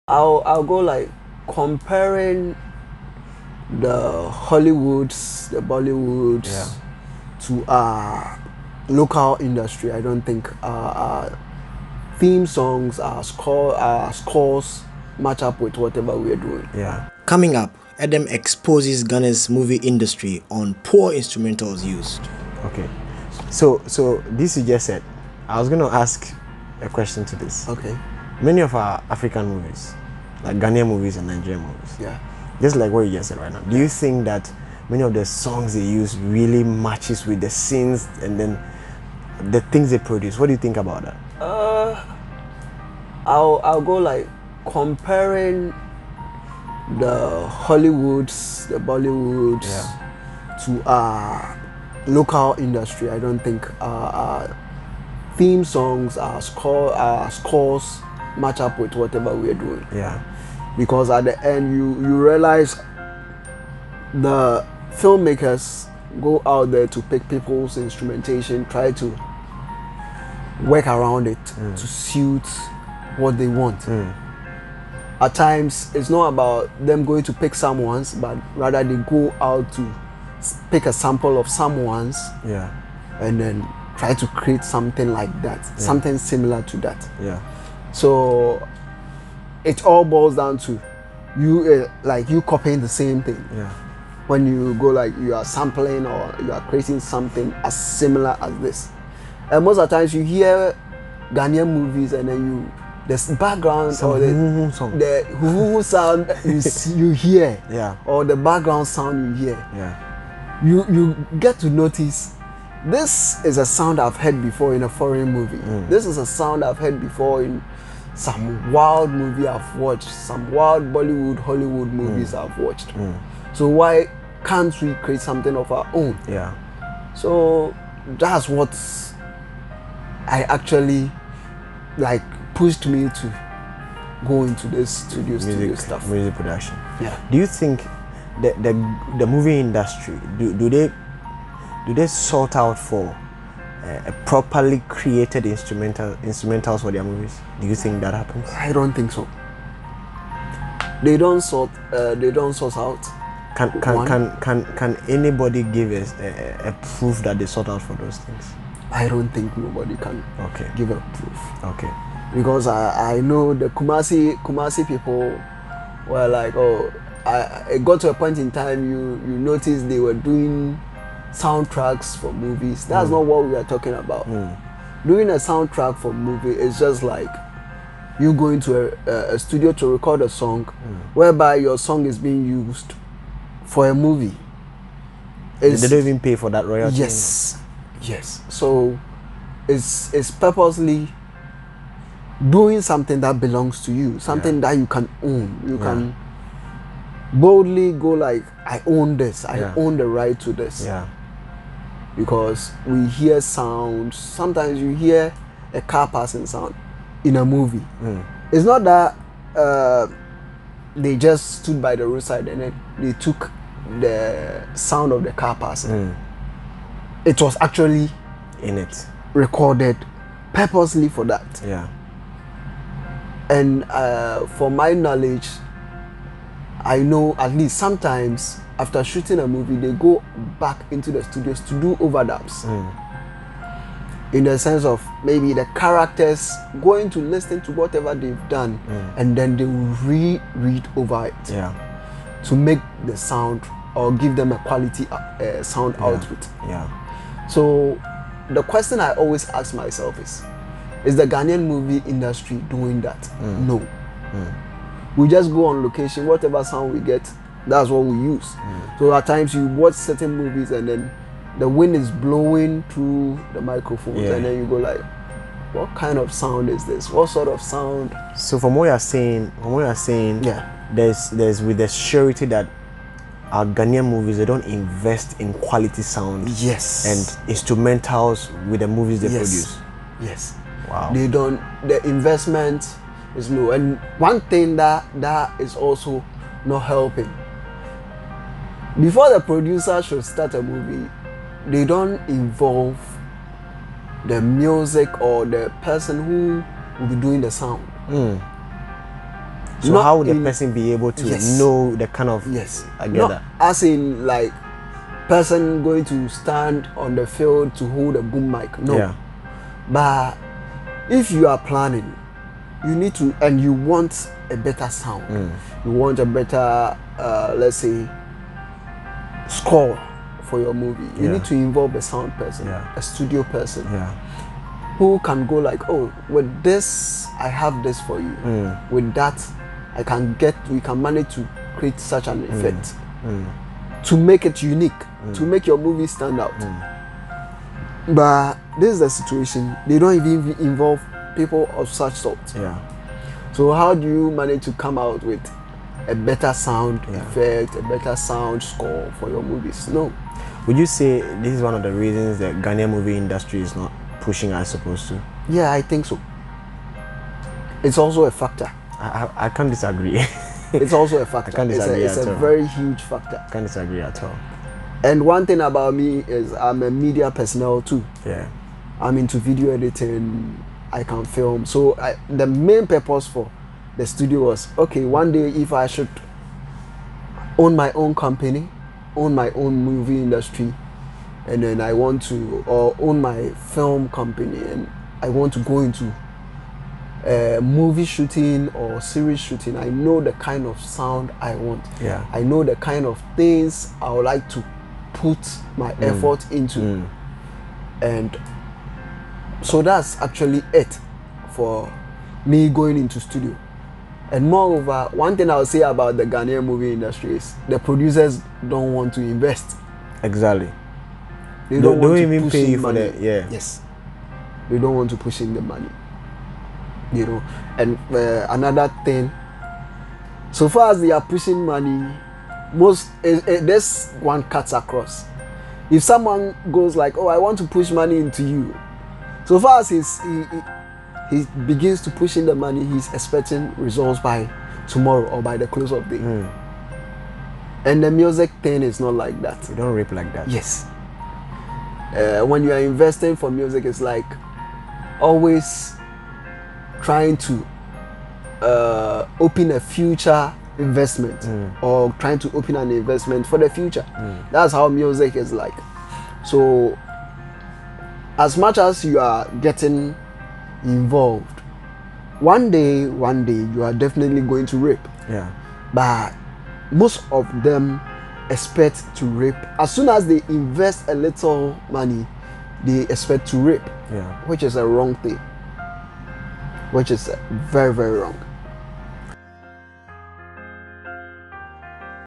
I'll go like comparing the Hollywoods, the Bollywoods to our local industry. I don't think our theme songs, our scores match up with whatever we're doing. Yeah. Coming up, Edem exposes Ghana's movie industry on poor instrumentals used. Okay. So this you just said, I was going to ask a question to this. Okay. Many of our African movies, like Ghanaian movies and Nigerian movies, just like what you just said right now, do you think that many of the songs they use really matches with the scenes and then the things they produce? What do you think about that? I'll go like comparing the Hollywoods, the Bollywoods to our local industry. I don't think our theme songs, our scores match up with whatever we're doing. Yeah. Because at the end you realize the filmmakers go out there to pick people's instrumentation, try to work around it to suit what they want. At times it's not about them going to pick someone's, but rather they go out to pick a sample of someone's and then try to create something like that, something similar to that. So it all boils down to you like you copying the same thing. When you go like you are sampling or you are creating something as similar as this. And most of the times you hear Ghanaian movies and then the background or the hoo sound you hear, or the background sound you hear, you get to notice this is a sound I've heard before in a foreign movie. This is a sound I've heard before in some wild movie I've watched, some wild Bollywood, Hollywood movies I've watched. So why can't we create something of our own? So that's what I actually like pushed me to go into this studio stuff. Music production. Do you think the movie industry do they sort out for a properly created instrumentals for their movies? Do you think that happens? I don't think so. They don't sort out. Can anybody give us a proof that they sort out for those things? I don't think nobody can give a proof. Okay. Because I know the Kumasi people were like, it got to a point in time you noticed they were doing soundtracks for movies. That's not what we are talking about. Doing a soundtrack for movie is just like you going to a studio to record a song whereby your song is being used for a movie. They don't even pay for that royalty. Yes. So it's purposely doing something that belongs to you, something that you can own. You can boldly go like, I own this. I own the right to this. Because we hear sounds. Sometimes you hear a car passing sound in a movie. It's not that they just stood by the roadside and then they took the sound of the car passing. It was actually in it, recorded purposely for that. And for my knowledge, I know at least sometimes after shooting a movie, they go back into the studios to do overdubs. In the sense of maybe the characters going to listen to whatever they've done and then they will read over it to make the sound or give them a quality sound output. So the question I always ask myself is the Ghanaian movie industry doing that? No. We just go on location, whatever sound we get, that's what we use. So at times you watch certain movies and then the wind is blowing through the microphones and then you go like, what kind of sound is this? What sort of sound? So from what you're saying, there's with the surety that our Ghanaian movies, they don't invest in quality sound and instrumentals with the movies they produce. Wow. They don't. The investment is low, and one thing that is also not helping. Before the producer should start a movie, they don't involve the music or the person who will be doing the sound. So Not how would the in- person be able to Yes. know the kind of Yes. I get Not that. as in like person going to stand on the field to hold a boom mic. No. Yeah. But if you are planning, you need to, and you want a better sound. You want a better, let's say, score for your movie. You Yeah. need to involve a sound person, Yeah. a studio person, Yeah. who can go like, oh, with this, I have this for you. With that, we can manage to create such an effect to make it unique, to make your movie stand out. But this is the situation. They don't even involve people of such sort. Yeah. So how do you manage to come out with a better sound Yeah. effect, a better sound score for your movies? No. Would you say this is one of the reasons that Ghanaian movie industry is not pushing as supposed to? Yeah, I think so. It's also a factor. I can't disagree. It's also a factor. I can't disagree It's at a all. very huge factor. I can't disagree at all. And one thing about me is I'm a media personnel too. Yeah. I'm into video editing. I can film. So the main purpose for the studio was, okay, one day if I should own my own company, own my own movie industry, and then I want to, or own my film company, and I want to go into movie shooting or series shooting, I know the kind of sound I want. Yeah. I know the kind of things I would like to put my effort into. And so that's actually it for me going into studio. And moreover, one thing I'll say about the Ghanaian movie industry is the producers don't want to invest. Exactly. They don't want to even push pay in you for money. the yeah. Yes. They don't want to push in the money. You know, and another thing, so far as they are pushing money, this one cuts across. If someone goes like, oh, I want to push money into you, so far as he begins to push in the money, he's expecting results by tomorrow or by the close of the day. And the music thing is not like that. You don't rip like that. Yes. When you are investing for music, it's like always trying to open a future investment or trying to open an investment for the future. That's how music is like. So as much as you are getting involved, one day you are definitely going to reap. Yeah. But most of them expect to reap. As soon as they invest a little money, they expect to reap. Yeah. Which is a wrong thing. Which is very, very wrong.